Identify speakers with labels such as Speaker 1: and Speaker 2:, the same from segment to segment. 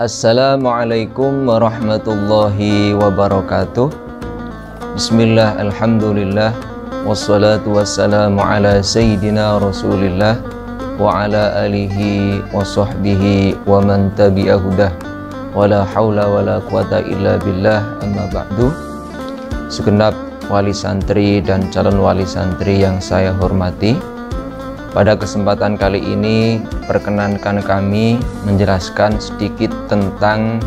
Speaker 1: Assalamualaikum warahmatullahi wabarakatuh. Bismillah, alhamdulillah, wassalatu wassalamu ala sayyidina rasulillah wa ala alihi wa sahbihi wa man tabi'ahudah wa la hawla wa la quwata illa billah, amma ba'du. Segenap wali santri dan calon wali santri yang saya hormati, pada kesempatan kali ini perkenankan kami menjelaskan sedikit tentang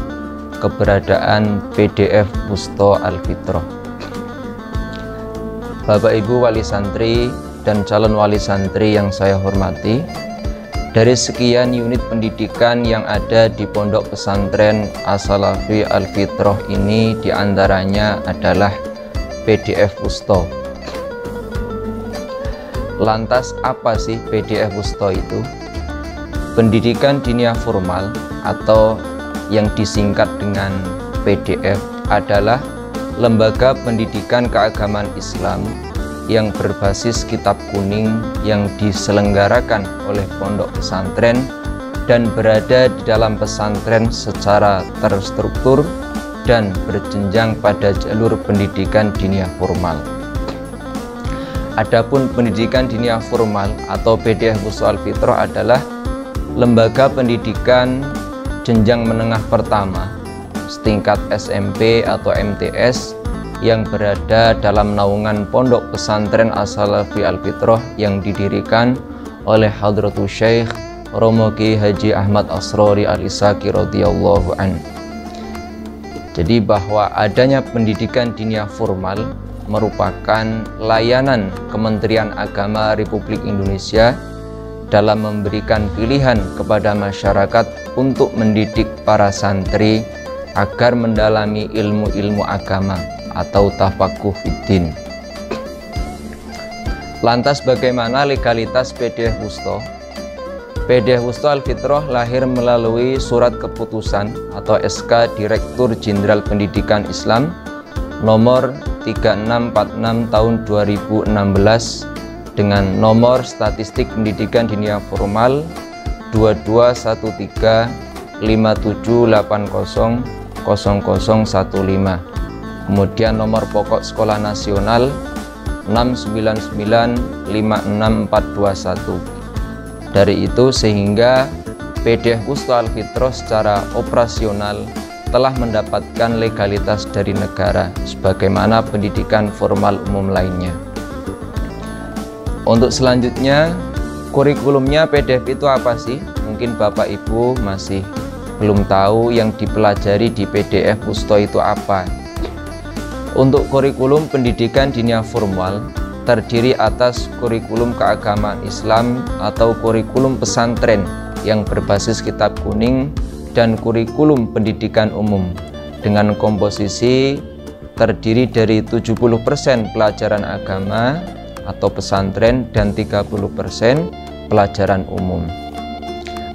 Speaker 1: keberadaan PDF Wusto Al-Fitrah. Bapak Ibu wali santri dan calon wali santri yang saya hormati, dari sekian unit pendidikan yang ada di Pondok Pesantren As-Salafi Al-Fitrah ini, diantaranya adalah PDF Wusto. Lantas apa sih PDF Wusto itu? Pendidikan diniyah formal atau yang disingkat dengan PDF adalah lembaga pendidikan keagamaan Islam yang berbasis kitab kuning yang diselenggarakan oleh pondok pesantren dan berada di dalam pesantren secara terstruktur dan berjenjang pada jalur pendidikan diniyah formal. Adapun pendidikan diniyah formal atau PDF Wusto Al-Fitrah adalah lembaga pendidikan jenjang menengah pertama setingkat SMP atau MTS yang berada dalam naungan Pondok Pesantren As-Salafi Al-Fitrah yang didirikan oleh Hadratus Syekh Romo Kiai Haji Ahmad Asrori Al-Isaki radhiyallahu an. Jadi bahwa adanya pendidikan diniyah formal merupakan layanan Kementerian Agama Republik Indonesia dalam memberikan pilihan kepada masyarakat untuk mendidik para santri agar mendalami ilmu-ilmu agama atau tafaqquh fiddin. Lantas bagaimana legalitas PDF Wusto? PDF Wusto Al-Fitrah lahir melalui surat keputusan atau SK Direktur Jenderal Pendidikan Islam nomor 3646 tahun 2016 dengan nomor statistik pendidikan diniyah formal 221357800015, kemudian nomor pokok sekolah nasional 699-56421. Dari itu sehingga PDF Wusto Al-Fitrah secara operasional telah mendapatkan legalitas dari negara sebagaimana pendidikan formal umum lainnya. Untuk selanjutnya, kurikulumnya PDF itu apa sih? Mungkin Bapak Ibu masih belum tahu yang dipelajari di PDF Wusto itu apa. Untuk kurikulum pendidikan diniyah formal terdiri atas kurikulum keagamaan Islam atau kurikulum pesantren yang berbasis kitab kuning dan kurikulum pendidikan umum dengan komposisi terdiri dari 70% pelajaran agama atau pesantren dan 30% pelajaran umum.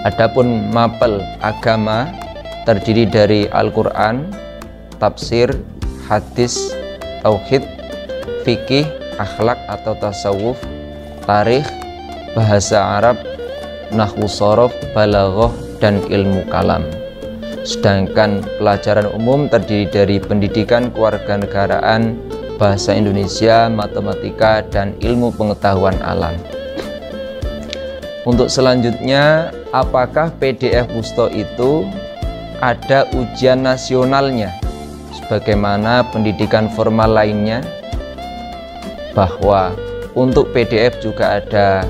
Speaker 1: Adapun mapel agama terdiri dari Al-Quran, tafsir, hadis, tauhid, fikih, akhlak atau tasawuf, tarikh, bahasa Arab, nahwu shorof, balaghah, dan ilmu kalam. Sedangkan pelajaran umum terdiri dari pendidikan kewarganegaraan, bahasa Indonesia, matematika, dan ilmu pengetahuan alam. Untuk selanjutnya, apakah PDF Wusto itu ada ujian nasionalnya sebagaimana pendidikan formal lainnya? Bahwa untuk PDF juga ada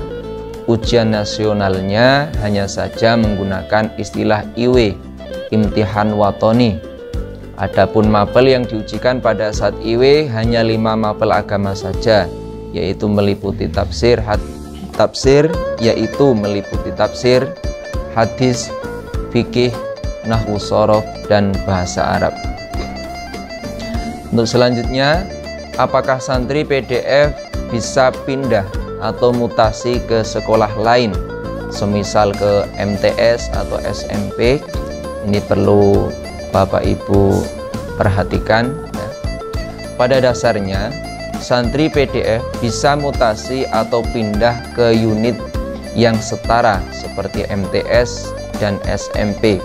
Speaker 1: ujian nasionalnya, hanya saja menggunakan istilah IW, Imtihan Watoni. Adapun mapel yang diujikan pada saat IW hanya 5 mapel agama saja, yaitu meliputi tafsir, hadis, fikih, nahwu shorof, dan bahasa Arab. Untuk selanjutnya, apakah santri PDF bisa pindah atau mutasi ke sekolah lain, semisal ke MTS atau SMP? Ini perlu Bapak Ibu perhatikan ya. Pada dasarnya santri PDF bisa mutasi atau pindah ke unit yang setara seperti MTS dan SMP.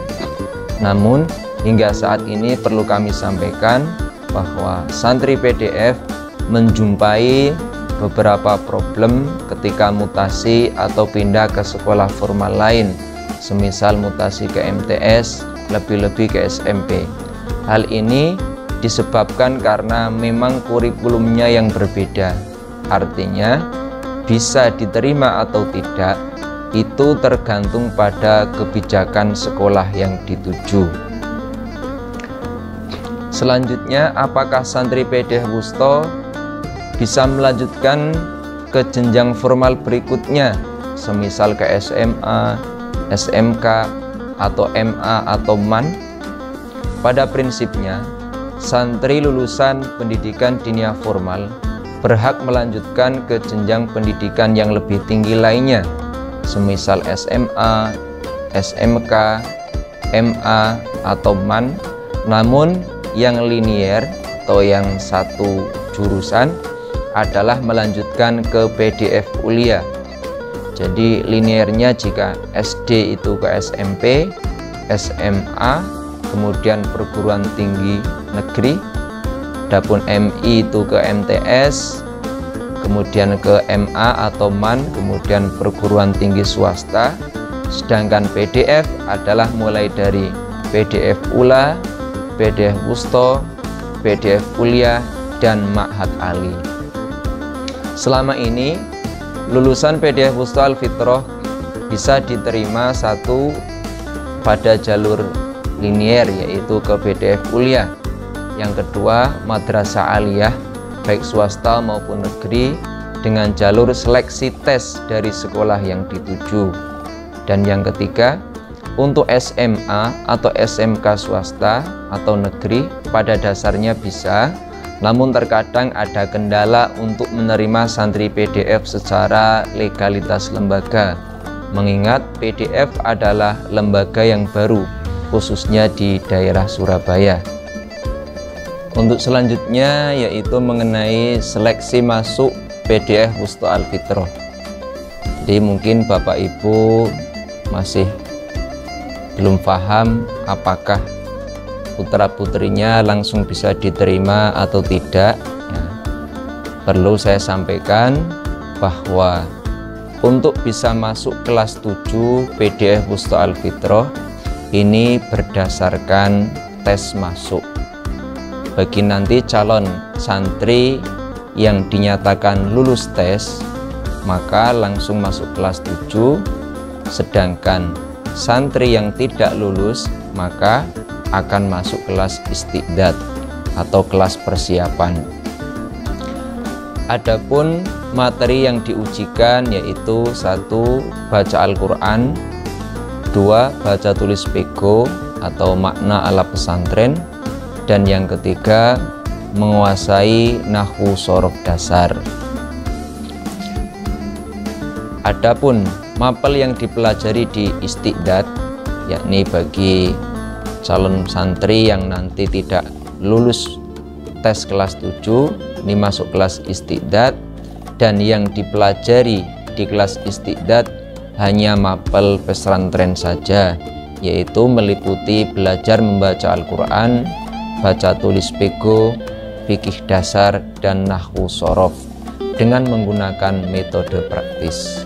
Speaker 1: Namun hingga saat ini perlu kami sampaikan bahwa santri PDF menjumpai beberapa problem ketika mutasi atau pindah ke sekolah formal lain, semisal mutasi ke MTS, lebih-lebih ke SMP. Hal ini disebabkan karena memang kurikulumnya yang berbeda. Artinya bisa diterima atau tidak itu tergantung pada kebijakan sekolah yang dituju. Selanjutnya, apakah santri PDF Wusto bisa melanjutkan ke jenjang formal berikutnya, semisal ke SMA, SMK, atau MA atau MAN? Pada prinsipnya, santri lulusan pendidikan diniyah formal berhak melanjutkan ke jenjang pendidikan yang lebih tinggi lainnya, semisal SMA, SMK, MA, atau MAN. Namun yang linier atau yang satu jurusan adalah melanjutkan ke PDF kuliah. Jadi liniernya jika SD itu ke SMP, SMA, kemudian perguruan tinggi negeri, adapun MI itu ke MTS, kemudian ke MA atau MAN, kemudian perguruan tinggi swasta. Sedangkan PDF adalah mulai dari PDF Ula, PDF Wusto, PDF Kuliah, dan Ma'had Ali. Selama ini lulusan PDF Wusto Al-Fitrah bisa diterima satu pada jalur linier, yaitu ke PDF Kuliah. Yang kedua, madrasah aliyah baik swasta maupun negeri dengan jalur seleksi tes dari sekolah yang dituju. Dan yang ketiga, untuk SMA atau SMK swasta atau negeri pada dasarnya bisa, namun terkadang ada kendala untuk menerima santri PDF secara legalitas lembaga, mengingat PDF adalah lembaga yang baru, khususnya di daerah Surabaya. Untuk selanjutnya yaitu mengenai seleksi masuk PDF Wusto Al-Fitrah. Jadi mungkin Bapak Ibu masih belum paham apakah putra-putrinya langsung bisa diterima atau tidak. Ya, perlu saya sampaikan bahwa untuk bisa masuk kelas 7 PDF Wusto Al-Fitrah ini berdasarkan tes masuk. Bagi nanti calon santri yang dinyatakan lulus tes, maka langsung masuk kelas 7. Sedangkan santri yang tidak lulus, maka akan masuk kelas istiqdad atau kelas persiapan. Adapun materi yang diujikan yaitu 1. Baca Al-Quran, 2. Baca tulis pego atau makna ala pesantren, dan yang ketiga menguasai nahwu shorof dasar. Adapun mapel yang dipelajari di istiqdad, yakni bagi calon santri yang nanti tidak lulus tes kelas 7 ini masuk kelas istiqdad, dan yang dipelajari di kelas istiqdad hanya mapel pesantren saja, yaitu meliputi belajar membaca Al-Quran, baca tulis pego, fikih dasar, dan nahwu shorof dengan menggunakan metode praktis.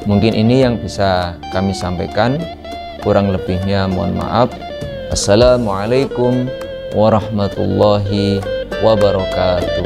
Speaker 1: Mungkin ini yang bisa kami sampaikan, kurang lebihnya mohon maaf. Assalamualaikum warahmatullahi wabarakatuh.